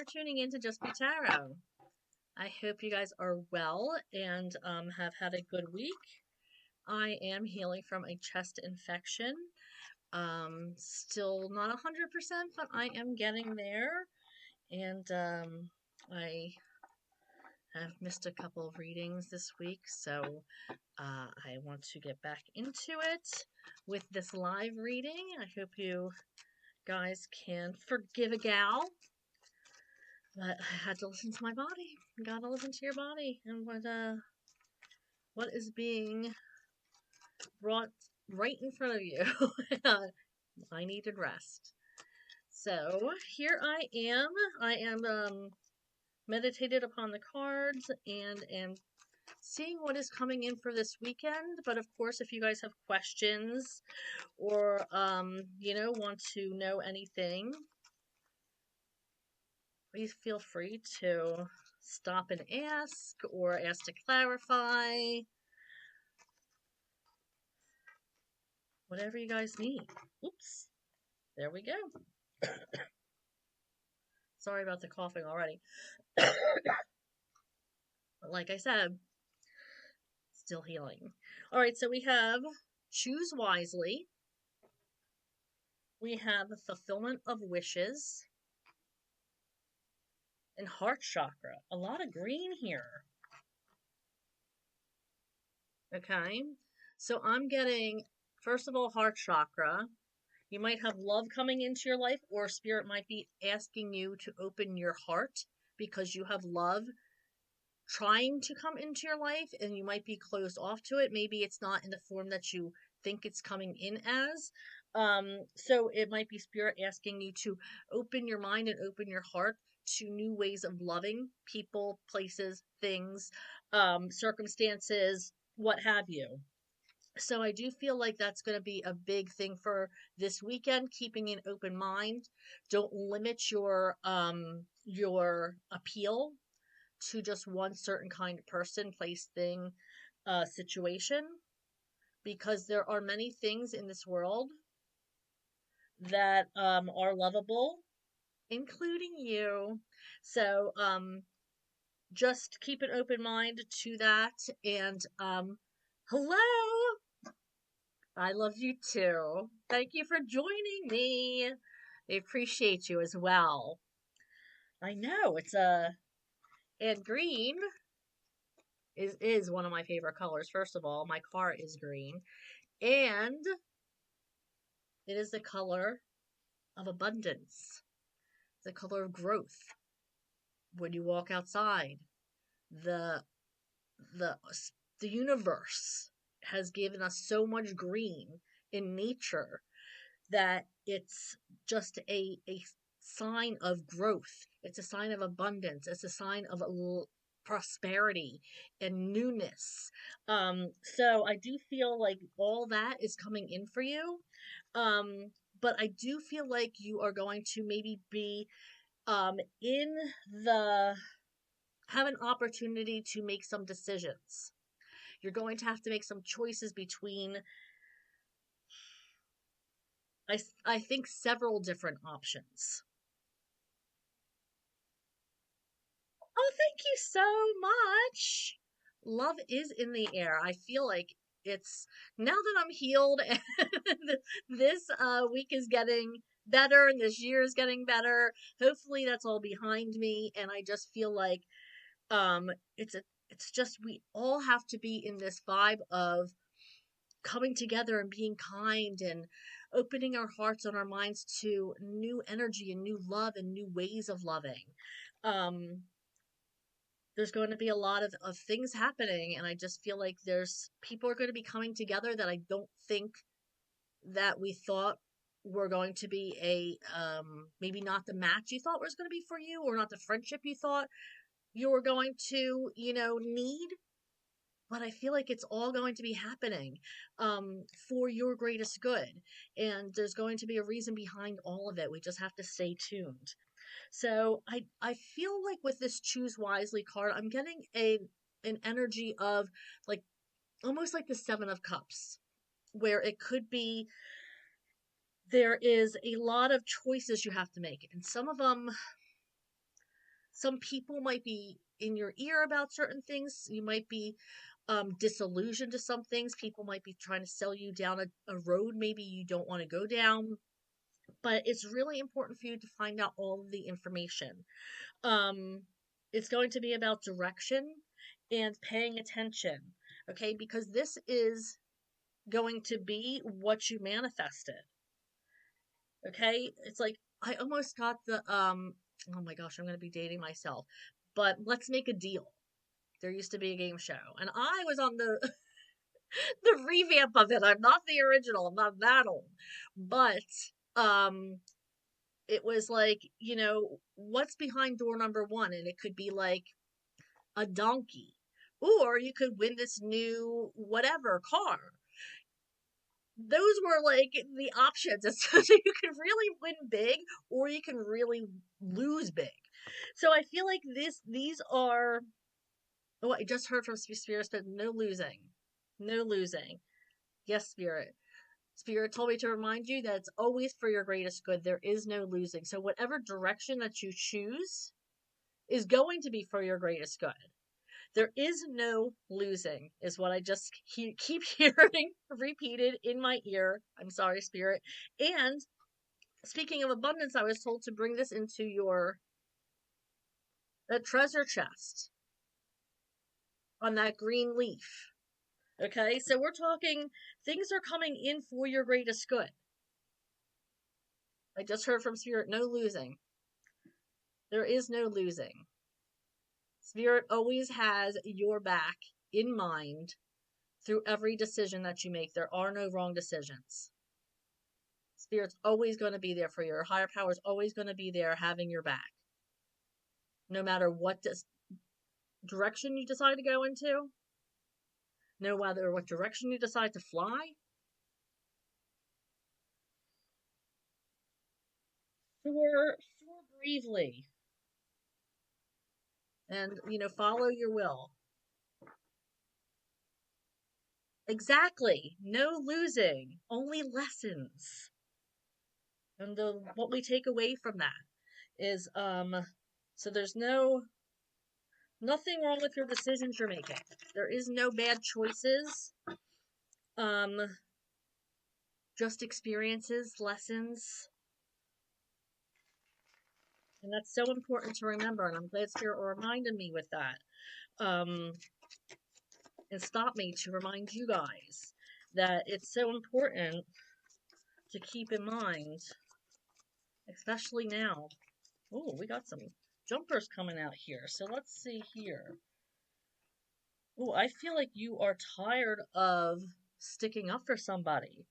you're tuning in to Just Be Tarot. I hope you guys are well and have had a good week. I am healing from a chest infection. Still not 100%, but I am getting there. And I have missed a couple of readings this week, so I want to get back into it with this live reading. I hope you guys can forgive a gal, but I had to listen to my body. You gotta listen to your body and what is being brought right in front of you. I needed rest. So here I am. I am meditated upon the cards and am seeing what is coming in for this weekend. But of course, if you guys have questions or want to know anything, please feel free to stop and ask or ask to clarify. Whatever you guys need. Oops. There we go. Sorry about the coughing already. But like I said, still healing. Alright, so we have Choose Wisely. We have Fulfillment of Wishes. And Heart Chakra. A lot of green here. Okay. So I'm getting, first of all, Heart Chakra. You might have love coming into your life, or Spirit might be asking you to open your heart because you have love trying to come into your life and you might be closed off to it. Maybe it's not in the form that you think it's coming in as. So it might be Spirit asking you to open your mind and open your heart to new ways of loving people, places, things, circumstances, what have you. So I do feel like that's going to be a big thing for this weekend, keeping an open mind. Don't limit your appeal to just one certain kind of person, place, thing, situation, because there are many things in this world that are lovable, including you. So just keep an open mind to that. And hello, I love you too. Thank you for joining me. I appreciate you as well. I know it's and green is one of my favorite colors. First of all, my car is green, and it is the color of abundance, the color of growth. When you walk outside, the the the universe has given us so much green in nature that it's just a sign of growth. It's a sign of abundance. It's a sign of prosperity and newness. So I do feel like all that is coming in for you. But I do feel like you are going to maybe be in the have an opportunity to make some decisions. You're going to have to make some choices between I think several different options. Oh, thank you so much. Love is in the air. I feel like it's now that I'm healed and this week is getting better and this year is getting better. Hopefully that's all behind me, and I just feel like it's just we all have to be in this vibe of coming together and being kind and opening our hearts and our minds to new energy and new love and new ways of loving. There's going to be a lot of things happening, and I just feel like there's people are going to be coming together that I don't think that we thought were going to be a maybe not the match you thought was going to be for you, or not the friendship you thought you were going to need. But I feel like it's all going to be happening for your greatest good. And there's going to be a reason behind all of it. We just have to stay tuned. So I feel like with this Choose Wisely card, I'm getting an energy of like almost like the Seven of Cups, where it could be there is a lot of choices you have to make. And some of them Some people might be in your ear about certain things. You might be disillusioned to some things. People might be trying to sell you down a road maybe you don't want to go down. But it's really important for you to find out all of the information. Um, it's going to be about direction and paying attention, okay? Because this is going to be what you manifested, okay? It's like I almost got the oh my gosh, I'm going to be dating myself. But Let's Make a Deal. There used to be a game show, and I was on the the revamp of it. I'm not the original. I'm not that old, but um, it was like, what's behind door number one, and it could be like a donkey, or you could win this new whatever car. Those were like the options. So you can really win big, or you can really lose big. So I feel like these are. Oh, I just heard from Spirit, but no losing. No losing. Yes, Spirit. Spirit told me to remind you that it's always for your greatest good. There is no losing. So whatever direction that you choose is going to be for your greatest good. There is no losing, is what I just keep hearing repeated in my ear. I'm sorry, Spirit. And speaking of abundance, I was told to bring this into your treasure chest on that green leaf. Okay, so we're talking things are coming in for your greatest good. I just heard from Spirit, no losing. There is no losing. Spirit always has your back in mind through every decision that you make. There are no wrong decisions. Spirit's always going to be there for you. Your higher power is always going to be there having your back. No matter what direction you decide to go into, no matter what direction you decide to fly. Soar bravely. And, follow your will. Exactly. No losing. Only lessons. And what we take away from that is, so there's nothing wrong with your decisions you're making. There is no bad choices. Just experiences, lessons. And that's so important to remember. And I'm glad Spirit reminded me with that. And stopped me to remind you guys that it's so important to keep in mind, especially now. Oh, we got some jumpers coming out here. So let's see here. Oh, I feel like you are tired of sticking up for somebody.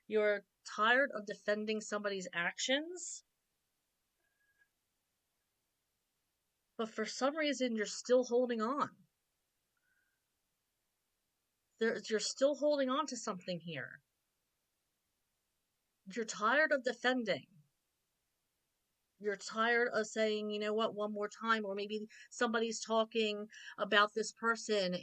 You're tired of defending somebody's actions. But for some reason, you're still holding on. You're still holding on to something here. You're tired of defending. You're tired of saying, you know what, one more time, or maybe somebody's talking about this person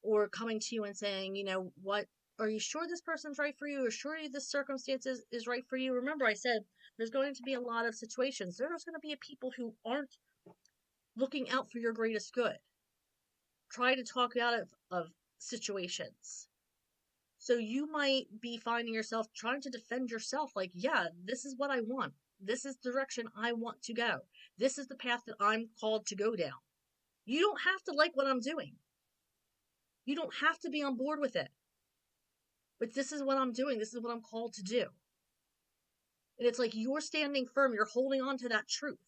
or coming to you and saying, what, are you sure this person's right for you? Or sure this circumstance is right for you? Remember, I said there's going to be a lot of situations. There's going to be people who aren't looking out for your greatest good. Try to talk you out of situations. So you might be finding yourself trying to defend yourself like, yeah, this is what I want. This is the direction I want to go. This is the path that I'm called to go down. You don't have to like what I'm doing. You don't have to be on board with it. But this is what I'm doing. This is what I'm called to do. And it's like you're standing firm. You're holding on to that truth.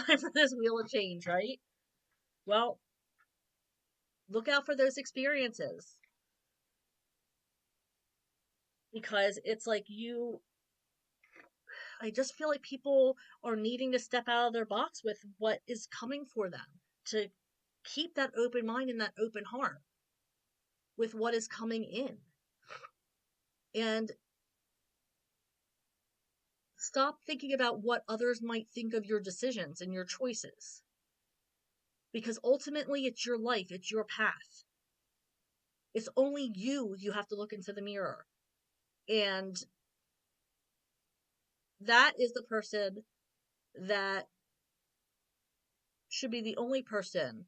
Time for this wheel of change, right? Well, look out for those experiences. Because it's like I just feel like people are needing to step out of their box with what is coming for them, to keep that open mind and that open heart with what is coming in. And stop thinking about what others might think of your decisions and your choices. Because ultimately, it's your life, it's your path. It's only you have to look into the mirror and that is the person that should be the only person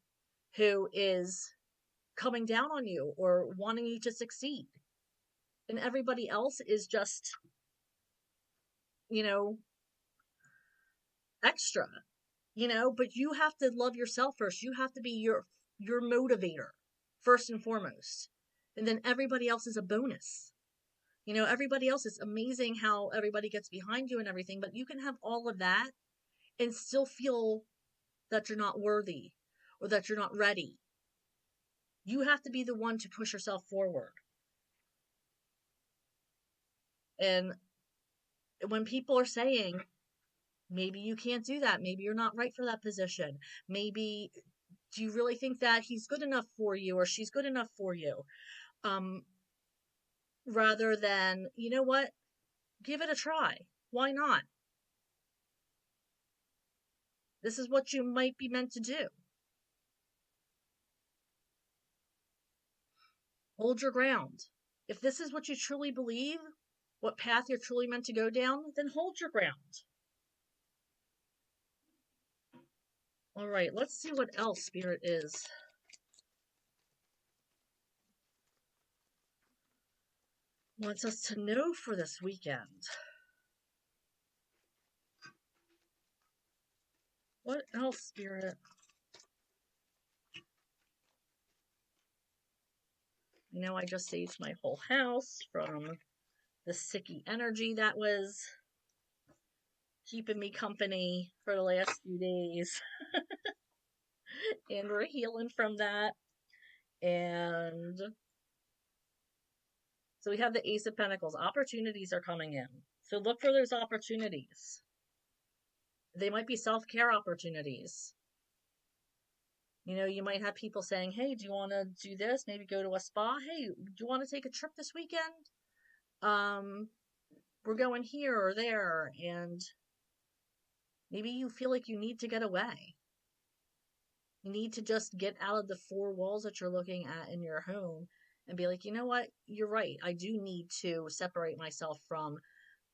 who is coming down on you or wanting you to succeed. And everybody else is just, you know, extra, but you have to love yourself first. You have to be your motivator first and foremost. And then everybody else is a bonus. Everybody else is amazing how everybody gets behind you and everything, but you can have all of that and still feel that you're not worthy or that you're not ready. You have to be the one to push yourself forward. And when people are saying, maybe you can't do that, maybe you're not right for that position, maybe do you really think that he's good enough for you or she's good enough for you? Rather than, you know what, give it a try. Why not? This is what you might be meant to do. Hold your ground. If this is what you truly believe, what path you're truly meant to go down, then hold your ground. All right, let's see what else Spirit is. Wants us to know for this weekend. What else, Spirit? I just saved my whole house from the sicky energy that was keeping me company for the last few days. And we're healing from that. And so we have the Ace of Pentacles. Opportunities are coming in. So look for those opportunities. They might be self-care opportunities. You might have people saying, hey, do you want to do this? Maybe go to a spa. Hey, do you want to take a trip this weekend? We're going here or there. And maybe you feel like you need to get away. You need to just get out of the four walls that you're looking at in your home and be like, you know what? You're right. I do need to separate myself from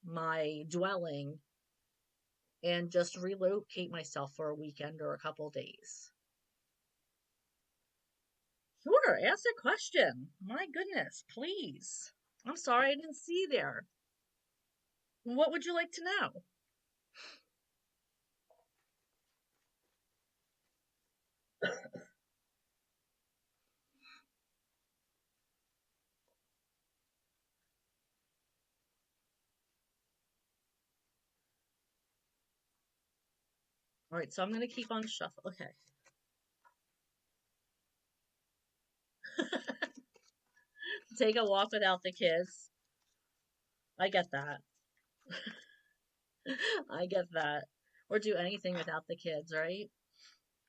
my dwelling and just relocate myself for a weekend or a couple days. Sure, ask a question. My goodness, please. I'm sorry I didn't see there. What would you like to know? All right, so I'm going to keep on shuffle. Okay. Take a walk without the kids. I get that. I get that. Or do anything without the kids, right?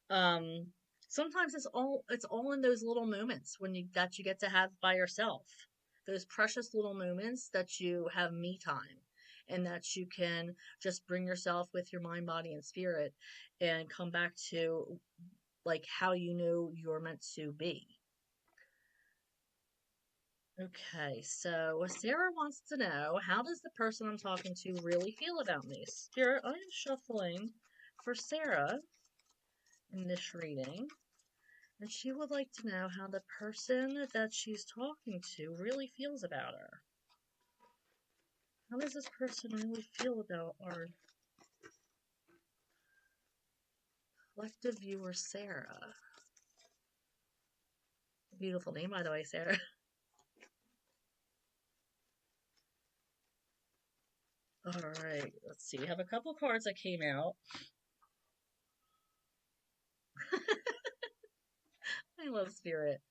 Um, Sometimes it's all in those little moments that you get to have by yourself. Those precious little moments that you have me time and that you can just bring yourself with your mind, body, and spirit and come back to like how you're meant to be. Okay, so Sarah wants to know, how does the person I'm talking to really feel about me? Spirit, I am shuffling for Sarah in this reading, and she would like to know how the person that she's talking to really feels about her. How does this person really feel about our collective viewer, Sarah? Beautiful name, by the way, Sarah. Alright, let's see. We have a couple cards that came out. I love Spirit.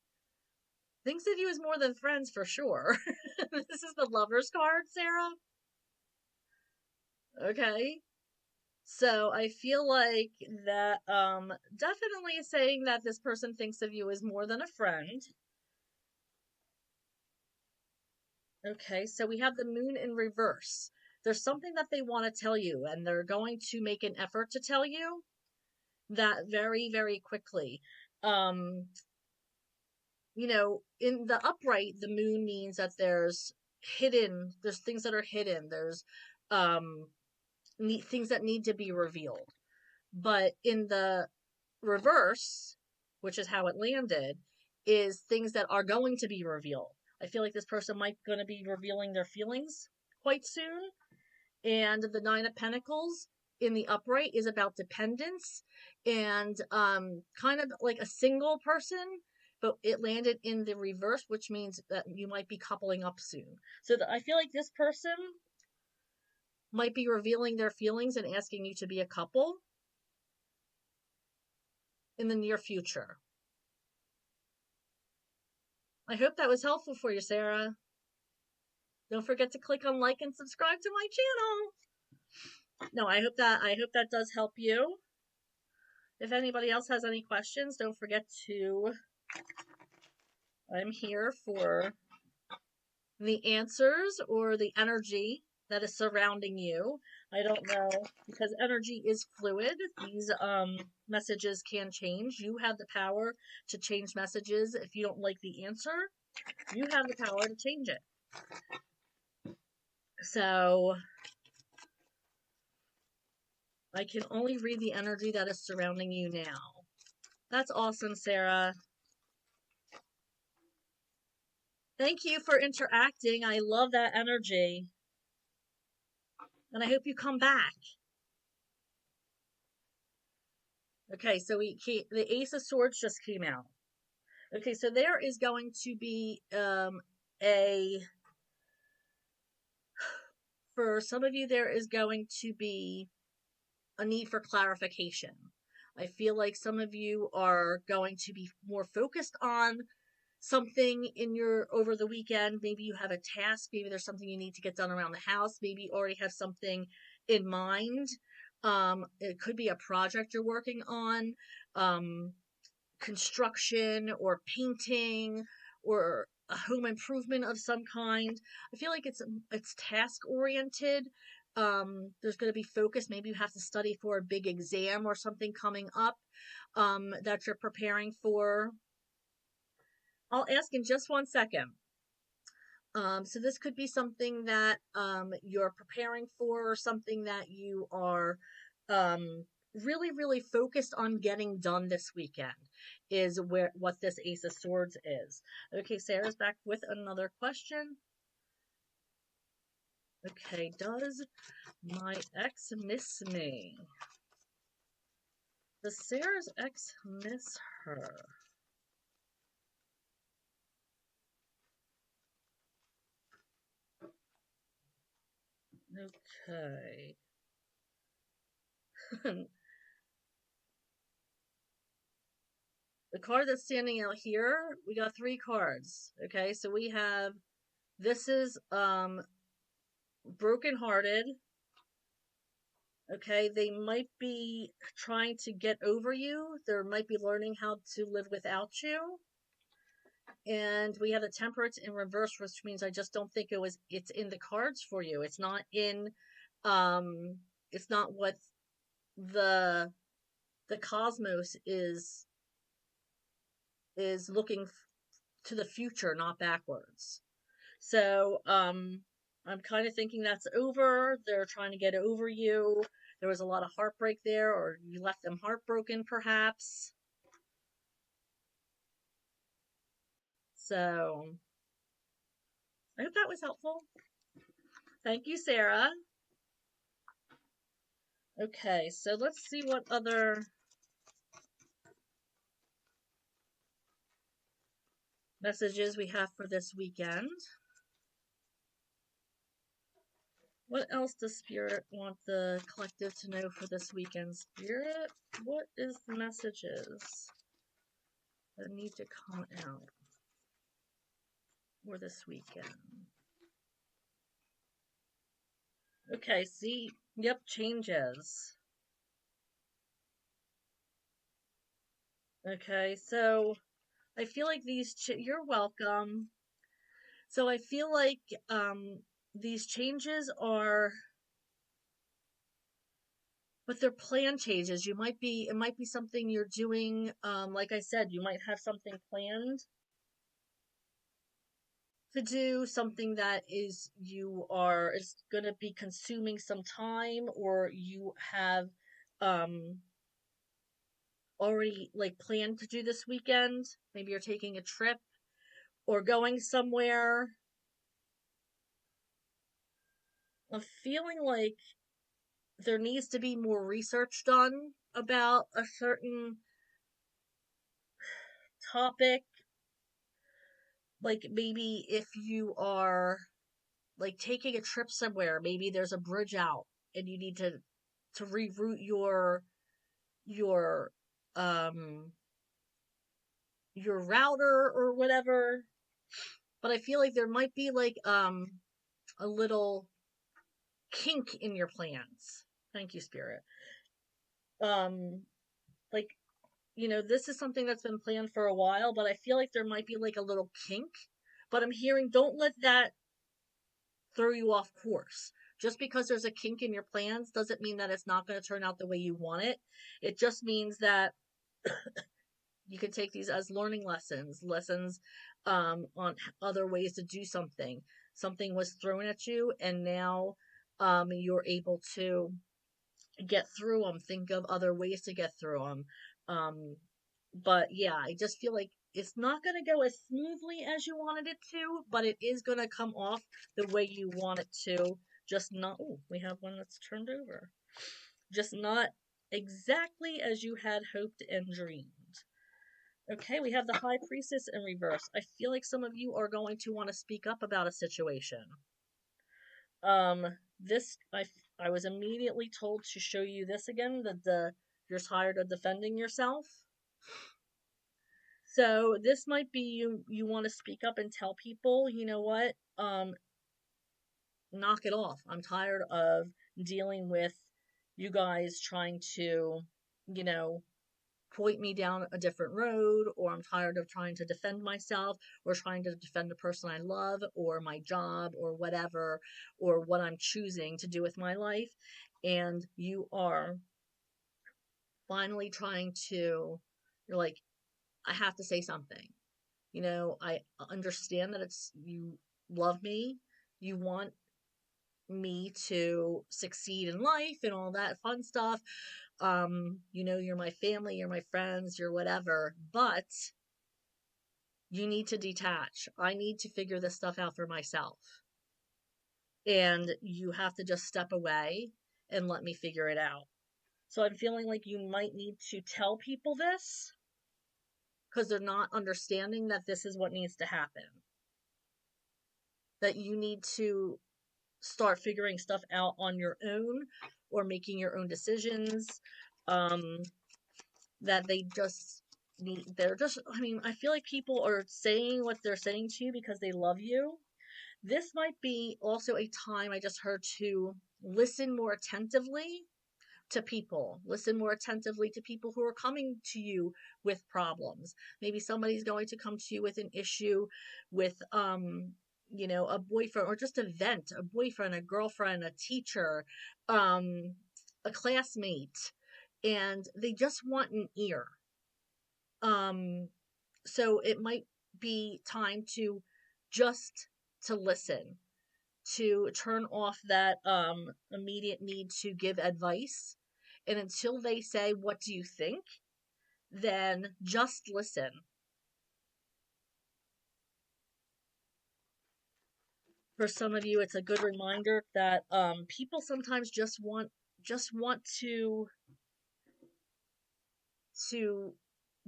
Thinks of you as more than friends for sure. This is the Lover's card, Sarah. Okay. So I feel like that definitely saying that this person thinks of you as more than a friend. Okay, so we have the Moon in reverse. There's something that they want to tell you, and they're going to make an effort to tell you that very, very quickly. In the upright, the moon means that there's things that are hidden. There's things that need to be revealed. But in the reverse, which is how it landed, is things that are going to be revealed. I feel like this person might going to be revealing their feelings quite soon. And the Nine of Pentacles in the upright is about dependence and kind of like a single person, but it landed in the reverse, which means that you might be coupling up soon. So I feel like this person might be revealing their feelings and asking you to be a couple in the near future. I hope that was helpful for you, Sarah. Don't forget to click on like and subscribe to my channel. No, I hope that does help you. If anybody else has any questions, don't forget to, I'm here for the answers or the energy that is surrounding you. I don't know, because energy is fluid. These messages can change. You have the power to change messages. If you don't like the answer, you have the power to change it. So I can only read the energy that is surrounding you now. That's awesome, Sarah. Thank you for interacting. I love that energy. And I hope you come back. Okay, so the Ace of Swords just came out. Okay, so there is going to be for some of you, there is going to be a need for clarification. I feel like some of you are going to be more focused on something over the weekend. Maybe you have a task. Maybe there's something you need to get done around the house. Maybe you already have something in mind. It could be a project you're working on, construction or painting or a home improvement of some kind. I feel like it's task oriented. There's going to be focus. Maybe you have to study for a big exam or something coming up that you're preparing for. I'll ask in just one second. So this could be something that you're preparing for, or something that you are really, really focused on getting done this weekend, is what this Ace of Swords is. Okay, Sarah's back with another question. Okay, does my ex miss me? Does Sarah's ex miss her? Okay. The card that's standing out here, we got 3 cards. Okay, so we have, this is brokenhearted. Okay, they might be trying to get over you. They might be learning how to live without you. And we have the Temperance in reverse, which means I just don't think it's in the cards for you. It's not in, it's not what the cosmos is looking to the future, not backwards. So, I'm kind of thinking that's over. They're trying to get over you. There was a lot of heartbreak there, or you left them heartbroken, perhaps. So, I hope that was helpful. Thank you, Sarah. Okay, so let's see what other messages we have for this weekend. What else does Spirit want the collective to know for this weekend? Spirit, what is the messages that need to come out for this weekend? Okay, see, yep, changes. Okay, so I feel like you're welcome. So I feel like these changes are, but they're plan changes. It might be something you're doing. Like I said, you might have something planned. to do, something that is going to be consuming some time, or you have um already like planned to do this weekend. Maybe you're taking a trip or going somewhere. I'm feeling like there needs to be more research done about a certain topic. Like maybe if you are like taking a trip somewhere, maybe there's a bridge out and you need to reroute your um your router or whatever. But I feel like there might be like a little kink in your plans. Thank you, Spirit. Um like, this is something that's been planned for a while, but I feel like there might be like a little kink. But I'm hearing, don't let that throw you off course. Just because there's a kink in your plans doesn't mean that it's not going to turn out the way you want it. It just means that you can take these as learning lessons on other ways to do something. Something was thrown at you, and now you're able to get through them, think of other ways to get through them. But yeah, I just feel like it's not going to go as smoothly as you wanted it to, but it is going to come off the way you want it to. Just not, oh, we have one that's turned over. Just not exactly as you had hoped and dreamed. Okay, we have the High Priestess in reverse. I feel like some of you are going to want to speak up about a situation. This, I was immediately told to show you this again, that you're tired of defending yourself. So this might be you want to speak up and tell people, you know what, knock it off. I'm tired of dealing with you guys trying to, you know, point me down a different road, or I'm tired of trying to defend myself, or trying to defend the person I love, or my job, or whatever, or what I'm choosing to do with my life. And you are finally you're like, I have to say something. I understand that you love me. You want me to succeed in life and all that fun stuff. You're my family, you're my friends, you're whatever, but you need to detach. I need to figure this stuff out for myself. And you have to just step away and let me figure it out. So I'm feeling like you might need to tell people this because they're not understanding that this is what needs to happen. That you need to start figuring stuff out on your own or making your own decisions. That I feel like people are saying what they're saying to you because they love you. This might be also a time, I just heard, to listen more attentively to people. Listen more attentively to people who are coming to you with problems. Maybe somebody's going to come to you with an issue with, a boyfriend, or just a vent, a boyfriend, a girlfriend, a teacher, a classmate, and they just want an ear. So it might be time to just to listen, to turn off that immediate need to give advice. And until they say, what do you think? Then just listen. For some of you, it's a good reminder that people sometimes just want to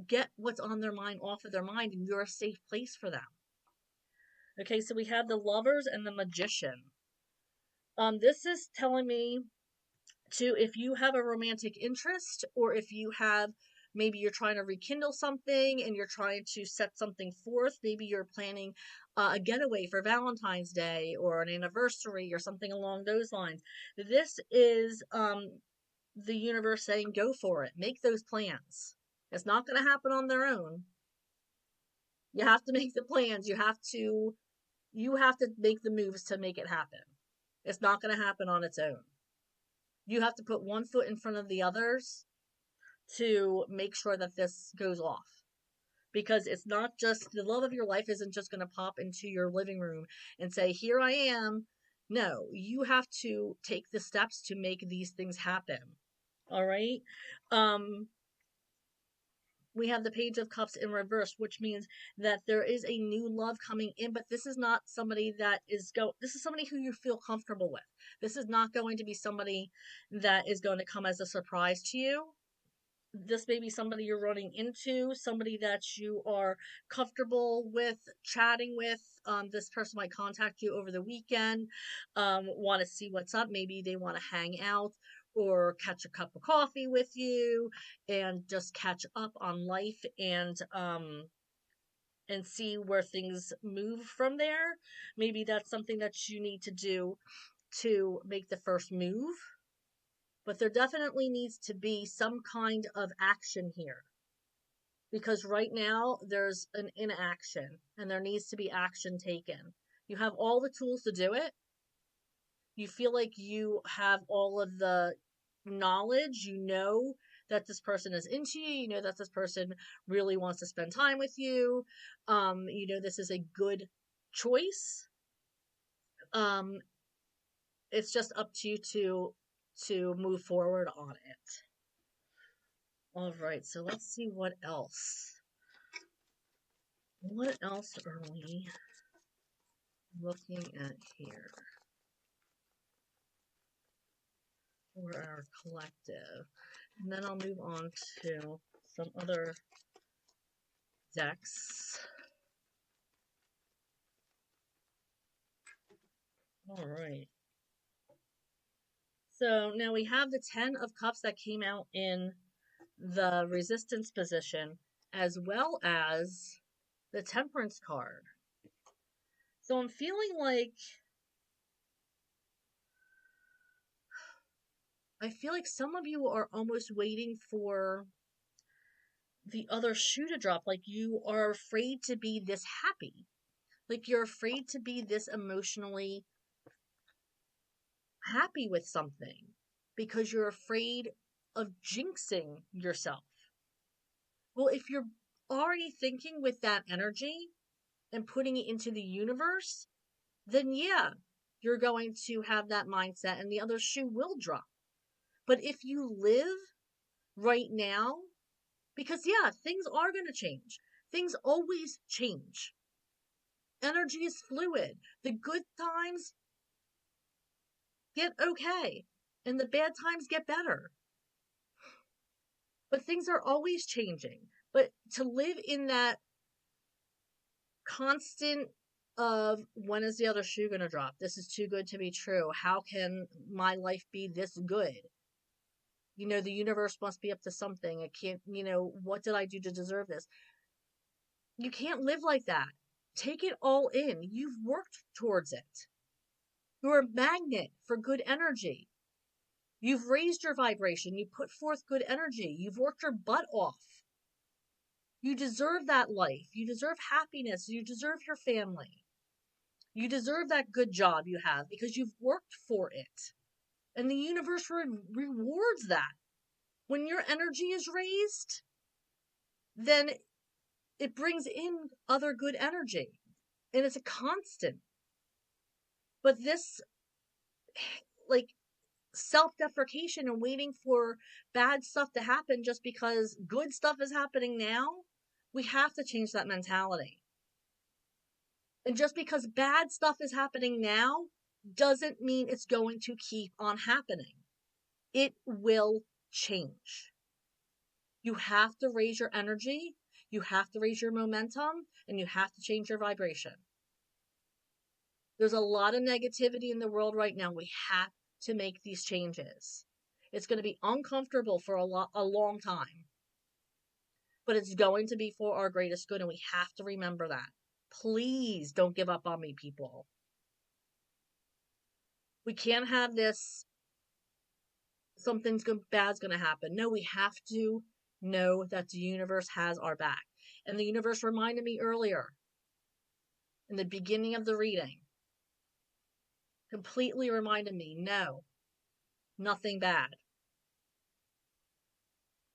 get what's on their mind off of their mind, and you're a safe place for them. Okay, so we have the Lovers and the Magician. This is telling me if you have a romantic interest, or if you have, maybe you're trying to rekindle something and you're trying to set something forth. Maybe you're planning a getaway for Valentine's Day or an anniversary or something along those lines. This is the universe saying, go for it. Make those plans. It's not going to happen on their own. You have to make the plans. You have to make the moves to make it happen. It's not going to happen on its own. You have to put one foot in front of the others to make sure that this goes off. because it's not just the love of your life isn't just going to pop into your living room and say, "Here I am." No, you have to take the steps to make these things happen. All right. Um, we have the Page of Cups in reverse, which means that there is a new love coming in, but this is not somebody that this is somebody who you feel comfortable with. This is not going to be somebody that is going to come as a surprise to you. This may be somebody you're running into, somebody that you are comfortable with chatting with. This person might contact you over the weekend, want to see what's up. Maybe they want to hang out or catch a cup of coffee with you and just catch up on life and see where things move from there. Maybe that's something that you need to do to make the first move. But there definitely needs to be some kind of action here. Because right now there's an inaction and there needs to be action taken. You have all the tools to do it. You feel like you have all of the knowledge. You know that this person is into you. You know that this person really wants to spend time with you. You know this is a good choice. Um, it's just up to you to move forward on it. All right, so let's see what else. What else are we looking at here for our collective? And then I'll move on to some other decks. All right. So now we have the 10 of Cups that came out in the Resistance position, as well as the Temperance card. So I'm feeling like I feel like some of you are almost waiting for the other shoe to drop. Like you are afraid to be this happy. Like you're afraid to be this emotionally happy with something because you're afraid of jinxing yourself. Well, if you're already thinking with that energy and putting it into the universe, then yeah, you're going to have that mindset and the other shoe will drop. But if you live right now, because yeah, things are going to change. Things always change. Energy is fluid. The good times get okay, and the bad times get better. But things are always changing. But to live in that constant of when is the other shoe going to drop? This is too good to be true. How can my life be this good? You know, the universe must be up to something. It can't, what did I do to deserve this? You can't live like that. Take it all in. You've worked towards it. You're a magnet for good energy. You've raised your vibration. You put forth good energy. You've worked your butt off. You deserve that life. You deserve happiness. You deserve your family. You deserve that good job you have because you've worked for it. And the universe rewards that. When your energy is raised, then it brings in other good energy. And it's a constant. But this, like, self-deprecation and waiting for bad stuff to happen just because good stuff is happening now, we have to change that mentality. And just because bad stuff is happening now doesn't mean it's going to keep on happening. It will change. You have to raise your energy, you have to raise your momentum, and you have to change your vibration. There's a lot of negativity in the world right now. We have to make these changes. It's going to be uncomfortable for a long time. But it's going to be for our greatest good, and we have to remember that. Please don't give up on me, people. We can't have this, bad's going to happen. No, we have to know that the universe has our back. And the universe reminded me earlier, in the beginning of the reading, completely reminded me, no, nothing bad.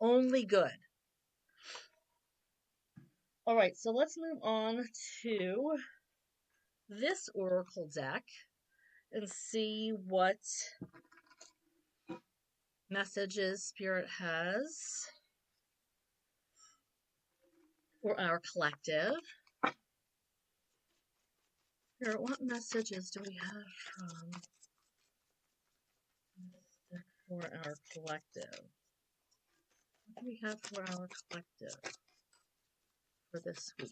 Only good. All right, so let's move on to this oracle deck and see what messages Spirit has for our collective. Spirit, what messages do we have from this deck for our collective? What do we have for our collective for this week?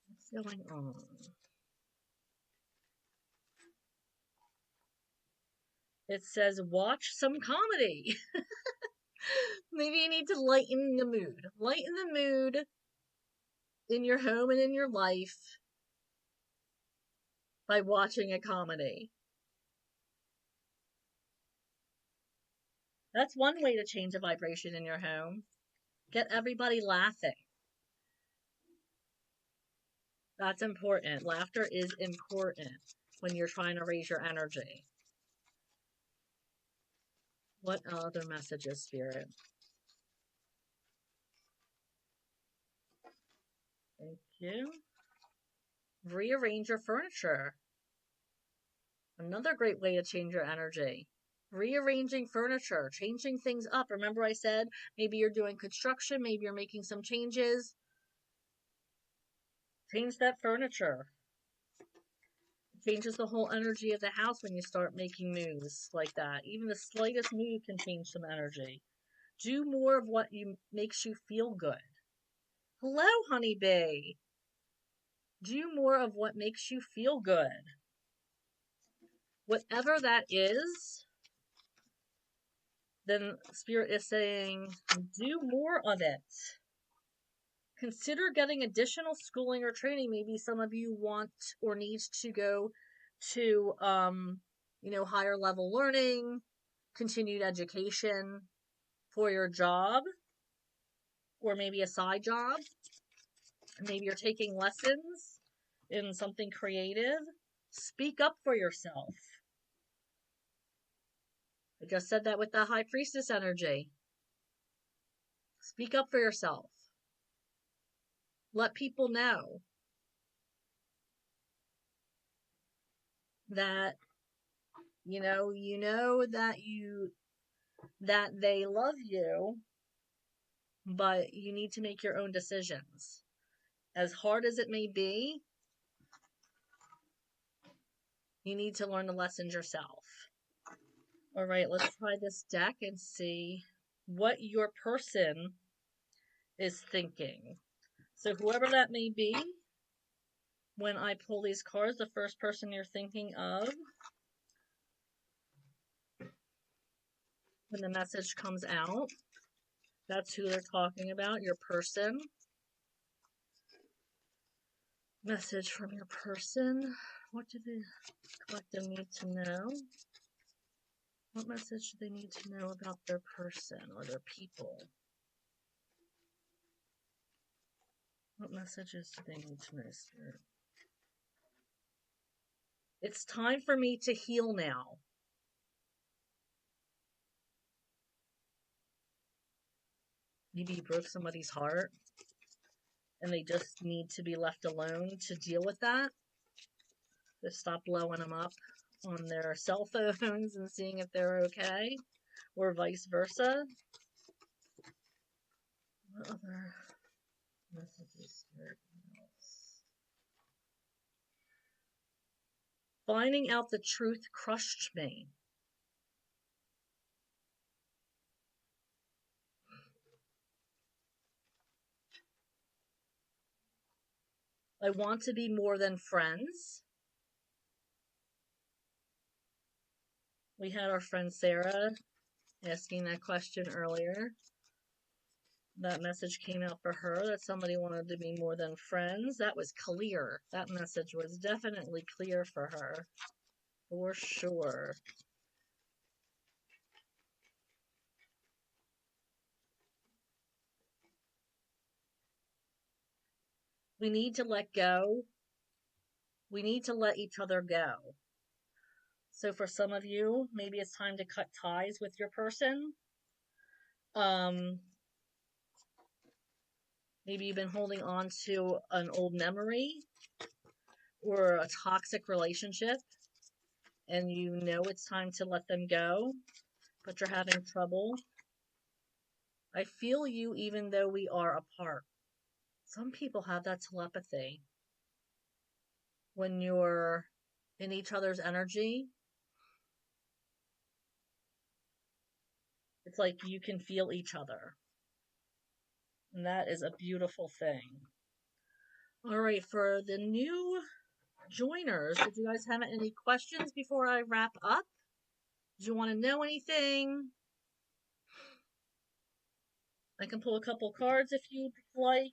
What's going on? It says, watch some comedy. Maybe you need to lighten the mood. Lighten the mood in your home and in your life by watching a comedy. That's one way to change the vibration in your home. Get everybody laughing. That's important. Laughter is important when you're trying to raise your energy. What other messages, Spirit? Thank you. Rearrange your furniture. Another great way to change your energy. Rearranging furniture, changing things up. Remember I said maybe you're doing construction, maybe you're making some changes. Change that furniture. It changes the whole energy of the house when you start making moves like that. Even the slightest move can change some energy. Do more of what makes you feel good. Hello, honeybee. Do more of what makes you feel good. Whatever that is, then Spirit is saying, do more of it. Consider getting additional schooling or training. Maybe some of you want or need to go to, higher level learning, continued education for your job, or maybe a side job. Maybe you're taking lessons in something creative. Speak up for yourself. I just said that with the High Priestess energy. Speak up for yourself. Let people know that that they love you, but you need to make your own decisions. As hard as it may be, you need to learn the lessons yourself. All right, let's try this deck and see what your person is thinking. So whoever that may be, when I pull these cards, the first person you're thinking of, when the message comes out, that's who they're talking about, your person. Message from your person. What do the collective need to know? What message do they need to know about their person or their people? What messages do they need to know, Spirit? It's time for me to heal now. Maybe you broke somebody's heart and they just need to be left alone to deal with that. Just stop blowing them up on their cell phones and seeing if they're okay, or vice versa. What other messages, Spirit? Finding out the truth crushed me. I want to be more than friends. We had our friend Sarah asking that question earlier. That message came out for her that somebody wanted to be more than friends. That was clear. That message was definitely clear for her. For sure. We need to let go. We need to let each other go. So for some of you, maybe it's time to cut ties with your person. Maybe you've been holding on to an old memory or a toxic relationship, and you know it's time to let them go, but you're having trouble. I feel you even though we are apart. Some people have that telepathy. When you're in each other's energy, it's like you can feel each other. And that is a beautiful thing. All right, for the new joiners, did you guys have any questions before I wrap up? Do you want to know anything? I can pull a couple cards if you'd like.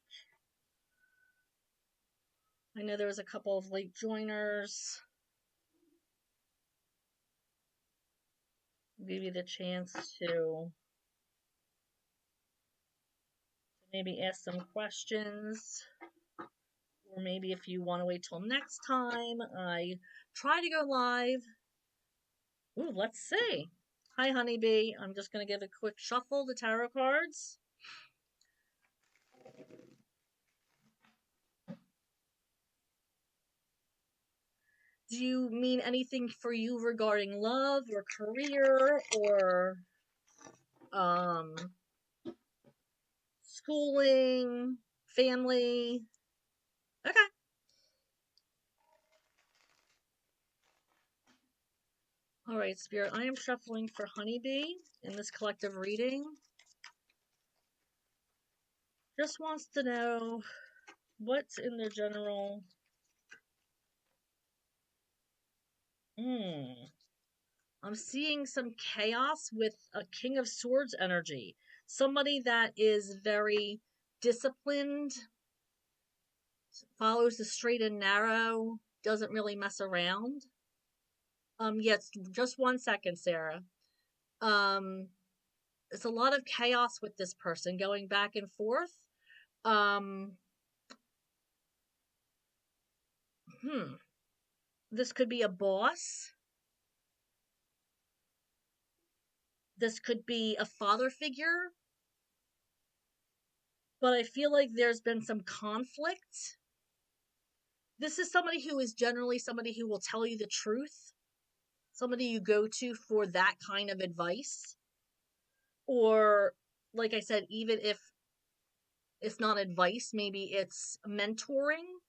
I know there was a couple of late joiners. I'll give you the chance to maybe ask some questions. Or maybe if you want to wait till next time, I try to go live. Ooh, let's see. Hi, Honeybee. I'm just going to give a quick shuffle the tarot cards. Do you mean anything for you regarding love or career or schooling, family? Okay. All right, Spirit, I am shuffling for Honeybee in this collective reading. Just wants to know what's in their general. I'm seeing some chaos with a King of Swords energy. Somebody that is very disciplined, follows the straight and narrow, doesn't really mess around. Yes, just 1 second, Sarah. It's a lot of chaos with this person going back and forth. This could be a boss. This could be a father figure. But I feel like there's been some conflict. This is somebody who is generally somebody who will tell you the truth. Somebody you go to for that kind of advice. Or, like I said, even if it's not advice, maybe it's mentoring.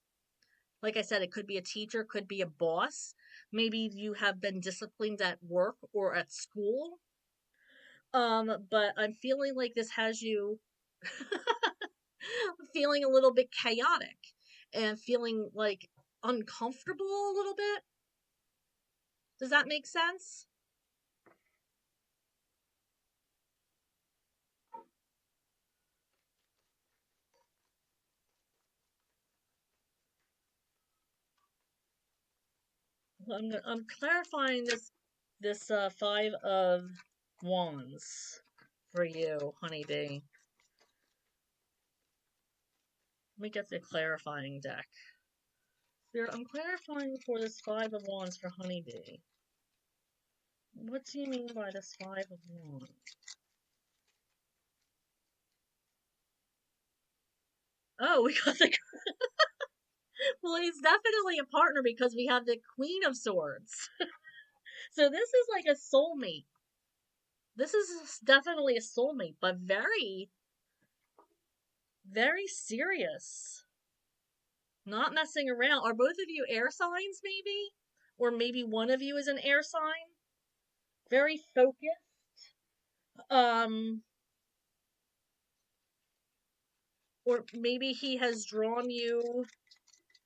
Like I said, it could be a teacher, could be a boss. Maybe you have been disciplined at work or at school. But I'm feeling like this has you feeling a little bit chaotic and feeling like uncomfortable a little bit. Does that make sense? I'm clarifying this 5 of Wands for you, Honeybee. Let me get the clarifying deck. Spirit, I'm clarifying for this 5 of Wands for Honeybee. What do you mean by this 5 of Wands? Oh, we got the. Well, he's definitely a partner because we have the Queen of Swords. So this is like a soulmate. This is definitely a soulmate, but very, very serious. Not messing around. Are both of you air signs, maybe? Or maybe one of you is an air sign? Very focused. Or maybe he has drawn you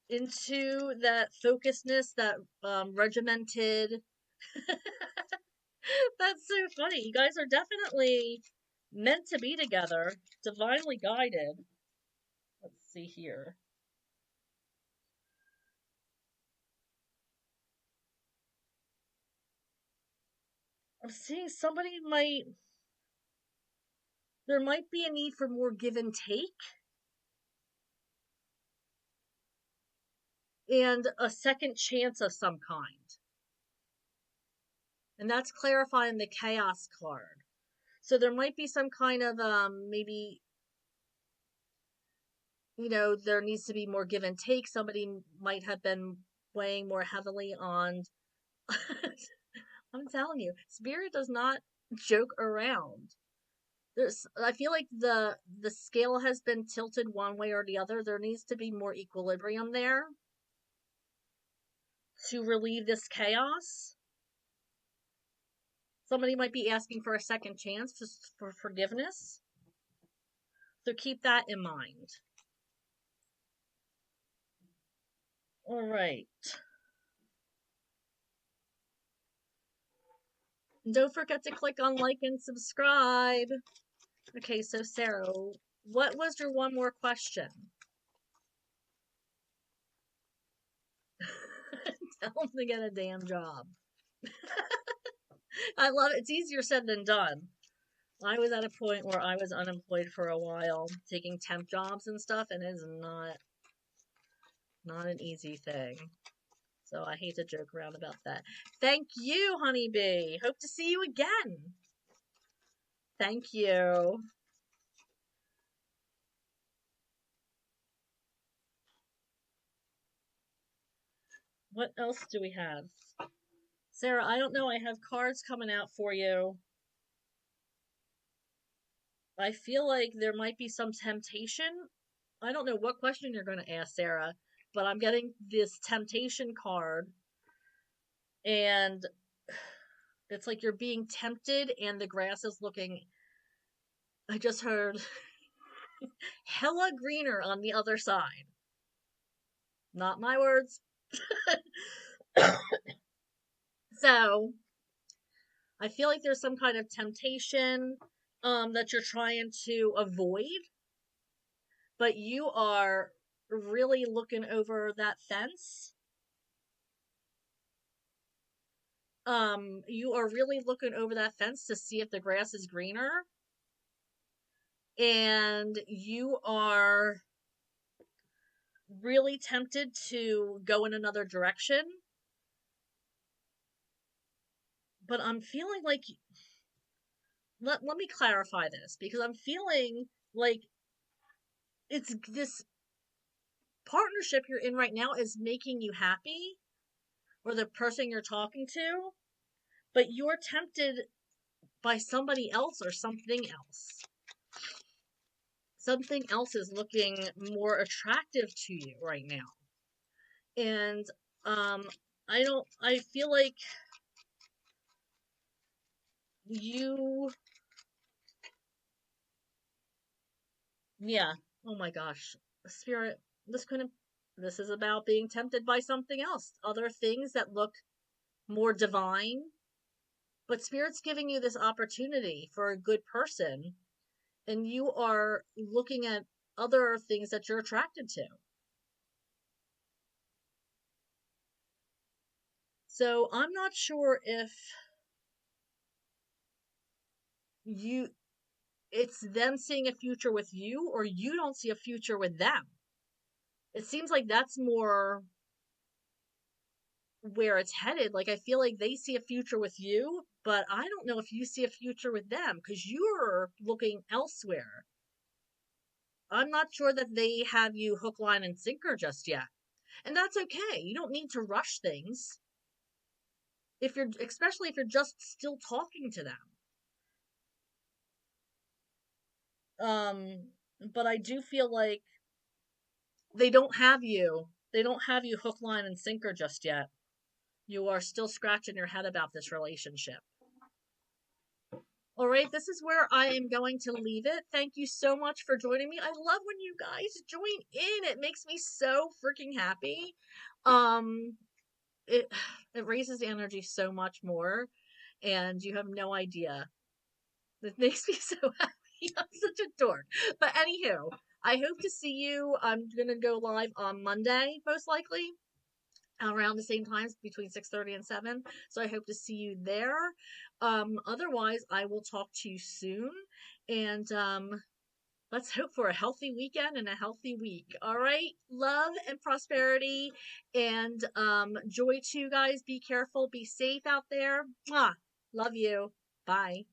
into that focusedness, that regimented. That's so funny. You guys are definitely meant to be together, divinely guided. Let's see here. I'm seeing there might be a need for more give and take and a second chance of some kind. And that's clarifying the chaos card. So there might be some kind of maybe there needs to be more give and take. Somebody might have been weighing more heavily on. I'm telling you, Spirit does not joke around. I feel like the scale has been tilted one way or the other. There needs to be more equilibrium there to relieve this chaos. Somebody might be asking for a second chance for forgiveness. So keep that in mind. All right. Don't forget to click on like and subscribe. Okay, so Sarah, what was your one more question? Tell them to get a damn job. I love it. It's easier said than done. I was at a point where I was unemployed for a while, taking temp jobs and stuff, and it is not an easy thing. So I hate to joke around about that. Thank you, Honeybee. Hope to see you again. Thank you. What else do we have? Sarah, I don't know. I have cards coming out for you. I feel like there might be some temptation. I don't know what question you're going to ask, Sarah, but I'm getting this temptation card. And it's like you're being tempted and the grass is looking, I just heard, hella greener on the other side. Not my words. So, I feel like there's some kind of temptation that you're trying to avoid, but you are really looking over that fence. You are really looking over that fence to see if the grass is greener. And you are really tempted to go in another direction. But I'm feeling like, let me clarify this, because I'm feeling like it's this partnership you're in right now is making you happy, or the person you're talking to, but you're tempted by somebody else or something else. Something else is looking more attractive to you right now. And I feel like you, yeah, oh my gosh, Spirit, this is about being tempted by something else, other things that look more divine, but Spirit's giving you this opportunity for a good person, and you are looking at other things that you're attracted to. So I'm not sure if it's them seeing a future with you, or you don't see a future with them. It seems like that's more where it's headed. Like, I feel like they see a future with you, but I don't know if you see a future with them, because you're looking elsewhere. I'm not sure that they have you hook, line, and sinker just yet. And that's okay. You don't need to rush things. Especially if you're just still talking to them. But I do feel like they don't have you hook, line, and sinker just yet. You are still scratching your head about this relationship. All right, this is where I am going to leave it. Thank you so much for joining me. I love when you guys join in. It makes me so freaking happy. It raises the energy so much more, and you have no idea. It makes me so happy. I'm such a dork. But anywho, I hope to see you. I'm gonna go live on Monday, most likely, around the same times, between 6:30 and 7. So I hope to see you there. Otherwise, I will talk to you soon. And let's hope for a healthy weekend and a healthy week. All right. Love and prosperity and joy to you guys. Be careful. Be safe out there. Mwah. Love you. Bye.